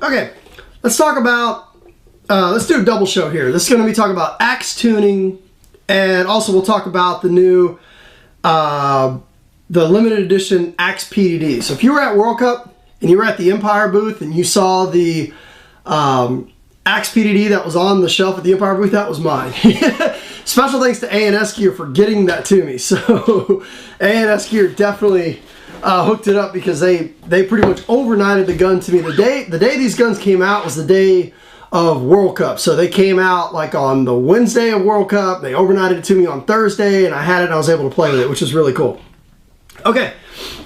Okay, let's talk about, let's do a double show here. This is going to be talking about axe tuning, and also we'll talk about the new, the limited edition axe PDD. So if you were at World Cup and you were at the Empire booth and you saw the axe PDD that was on the shelf at the Empire booth, that was mine. Special thanks to A&S Gear for getting that to me. So A&S Gear definitely hooked it up because they pretty much overnighted the gun to me. The day these guns came out was the day of World Cup. So they came out like on the Wednesday of World Cup. They overnighted it to me on Thursday, and I had it and I was able to play with it, which is really cool. Okay,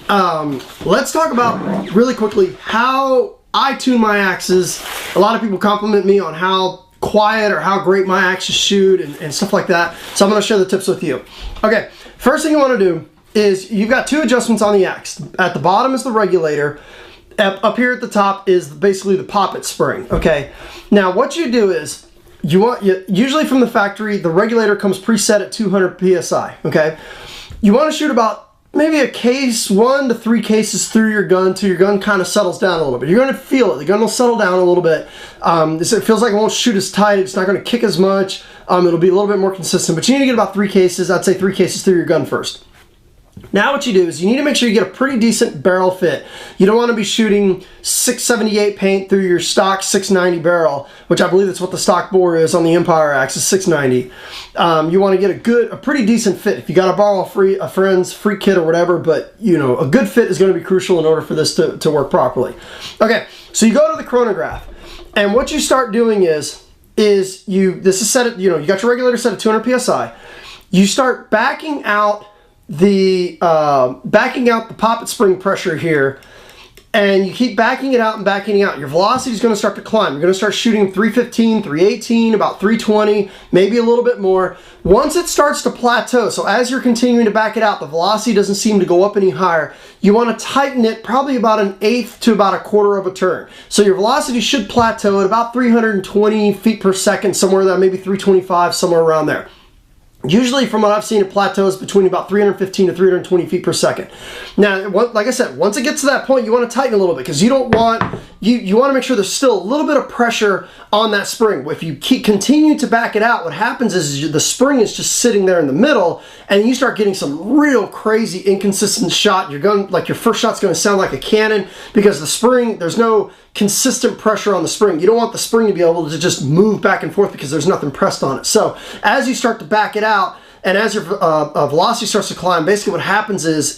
let's talk about really quickly how I tune my axes. A lot of people compliment me on how quiet or how great my axes shoot and stuff like that. So I'm going to share the tips with you. Okay, first thing you want to do is you've got two adjustments on the axe. At the bottom is the regulator. Up here at the top is basically the poppet spring. Okay, now what you do is usually from the factory the regulator comes preset at 200 psi. Okay, you want to shoot about maybe a case, 1 to 3 cases through your gun till your gun kind of settles down a little bit. You're going to feel it. The gun will settle down a little bit. It feels like it won't shoot as tight. It's not going to kick as much. It'll be a little bit more consistent. But you need to get about 3 cases. I'd say 3 cases through your gun first. Now what you do is you need to make sure you get a pretty decent barrel fit. You don't want to be shooting 678 paint through your stock 690 barrel, which I believe that's what the stock bore is on the Empire axe, is 690. You want to get a pretty decent fit. If you got to borrow a friend's free kit or whatever, but you know, a good fit is going to be crucial in order for this to work properly. Okay, so you go to the chronograph, and what you start doing is this is set at, you got your regulator set at 200 psi. You start backing out the poppet spring pressure here, and you keep backing it out and backing it out. Your velocity is going to start to climb. You're going to start shooting 315, 318, about 320, maybe a little bit more. Once it starts to plateau, so as you're continuing to back it out, the velocity doesn't seem to go up any higher. You want to tighten it probably about 1/8 to about 1/4 of a turn. So your velocity should plateau at about 320 feet per second, somewhere there, maybe 325, somewhere around there. Usually, from what I've seen, it plateaus between about 315 to 320 feet per second. Now, like I said, once it gets to that point, you want to tighten a little bit because you don't want, you want to make sure there's still a little bit of pressure on that spring. If you continue to back it out, what happens is the spring is just sitting there in the middle, and you start getting some real crazy inconsistent shot. Your gun, like your first shot's going to sound like a cannon because the spring, there's no consistent pressure on the spring. You don't want the spring to be able to just move back and forth because there's nothing pressed on it. So as you start to back it out, and as your velocity starts to climb, basically what happens is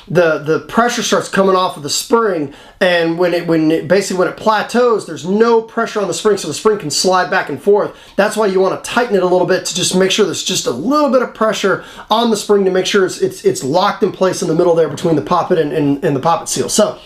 the pressure starts coming off of the spring, and when it plateaus, there's no pressure on the spring, so the spring can slide back and forth. That's why you want to tighten it a little bit to just make sure there's just a little bit of pressure on the spring to make sure it's locked in place in the middle there between the poppet and the poppet seal. So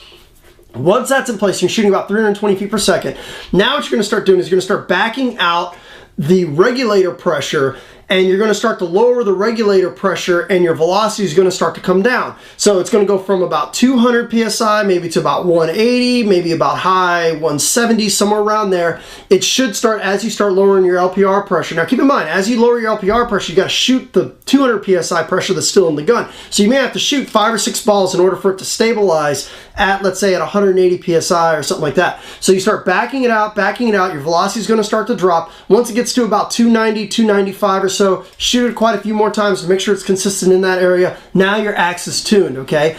once that's in place, you're shooting about 320 feet per second. Now what you're going to start doing is you're going to start backing out the regulator pressure, and you're going to start to lower the regulator pressure, and your velocity is going to start to come down. So it's going to go from about 200 psi maybe to about 180, maybe about high 170, somewhere around there. It should start as you start lowering your LPR pressure. Now keep in mind, as you lower your LPR pressure, you got to shoot the 200 psi pressure that's still in the gun. So you may have to shoot 5 or 6 balls in order for it to stabilize at, let's say, at 180 psi or something like that. So you start backing it out, your velocity is going to start to drop. Once it gets to about 290, 295 or so, shoot it quite a few more times to make sure it's consistent in that area. Now your axe is tuned, okay?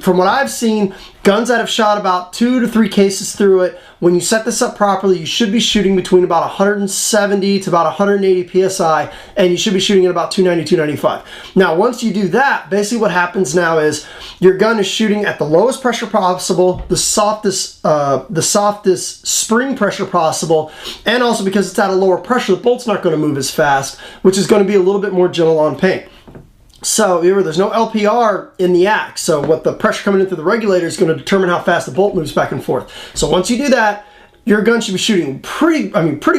From what I've seen, guns that have shot about 2 to 3 cases through it, when you set this up properly, you should be shooting between about 170 to about 180 psi, and you should be shooting at about 290, 295. Now, once you do that, basically what happens now is your gun is shooting at the lowest pressure possible, the softest spring pressure possible, and also because it's at a lower pressure, the bolt's not going to move as fast, which is going to be a little bit more gentle on paint. So there's no LPR in the axe, so what the pressure coming in through the regulator is going to determine how fast the bolt moves back and forth. So once you do that, your gun should be shooting pretty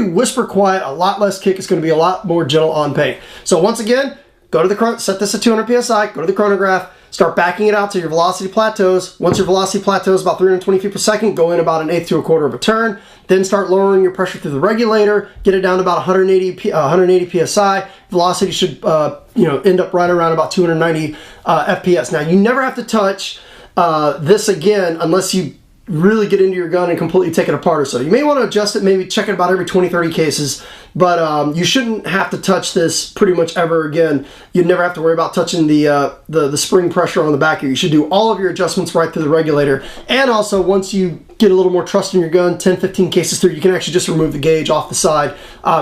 whisper quiet, a lot less kick. It's going to be a lot more gentle on paint. So once again, go to the set this at 200 psi, go to the chronograph, start backing it out till your velocity plateaus. Once your velocity plateaus about 320 feet per second, go in about 1/8 to 1/4 of a turn. Then start lowering your pressure through the regulator, get it down to about 180 psi. Velocity should end up right around about 290 FPS. Now you never have to touch this again unless you really get into your gun and completely take it apart or so. You may want to adjust it, maybe check it about every 20-30 cases, but you shouldn't have to touch this pretty much ever again. You'd never have to worry about touching the spring pressure on the back here. You should do all of your adjustments right through the regulator. And also, once you get a little more trust in your gun, 10-15 cases through, you can actually just remove the gauge off the side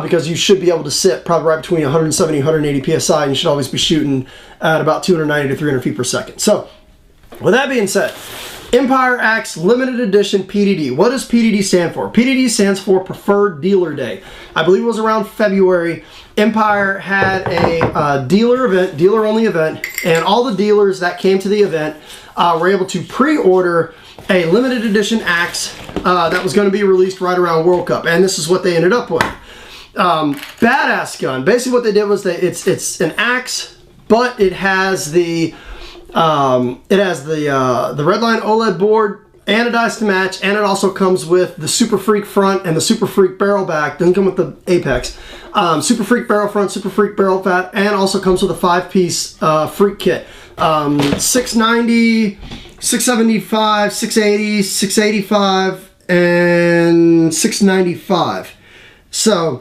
because you should be able to sit probably right between 170 and 180 psi, and you should always be shooting at about 290 to 300 feet per second. So, with that being said, Empire Axe Limited Edition PDD. What does PDD stand for? PDD stands for Preferred Dealer Day. I believe it was around February. Empire had a dealer event, dealer-only event, and all the dealers that came to the event were able to pre-order a limited edition axe that was going to be released right around World Cup, and this is what they ended up with. Badass gun. Basically, what they did was it's an axe, but it has the Redline OLED board, anodized to match, and it also comes with the Super Freak front and the Super Freak barrel back. Doesn't come with the Apex. Super Freak barrel front, Super Freak barrel back, and also comes with a 5-piece Freak kit. 690, 675, 680, 685, and 695. So,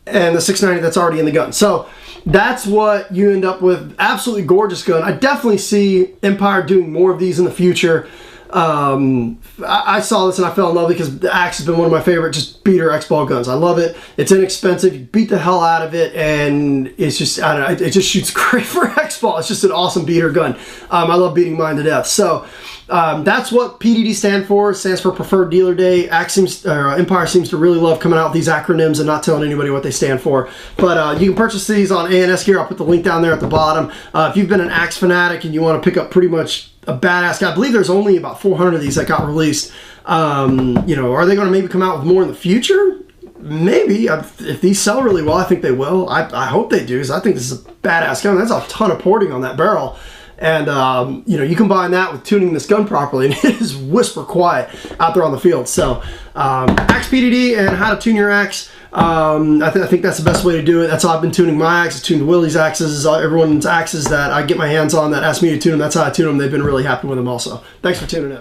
and the 690 that's already in the gun. So, that's what you end up with. Absolutely gorgeous gun. I definitely see Empire doing more of these in the future. I saw this and I fell in love because the axe has been one of my favorite just beater X-ball guns. I love it. It's inexpensive. You beat the hell out of it, and it's just, I don't know, it just shoots great for X-ball. It's just an awesome beater gun. I love beating mine to death. So that's what PDD stands for. It stands for Preferred Dealer Day. Empire seems to really love coming out with these acronyms and not telling anybody what they stand for. But you can purchase these on ANS Gear. I'll put the link down there at the bottom. If you've been an axe fanatic and you want to pick up pretty much a badass guy, I believe there's only about 400 of these that got released. You know, are they going to maybe come out with more in the future? Maybe. If these sell really well, I think they will. I hope they do, because I think this is a badass gun. That's a ton of porting on that barrel. And, you know, you combine that with tuning this gun properly, and it is whisper quiet out there on the field. So, Axe PDD and how to tune your axe. I think that's the best way to do it. That's how I've been tuning my axe. I tuned Willie's axes, everyone's axes that I get my hands on that ask me to tune them. That's how I tune them. They've been really happy with them also. Thanks for tuning in.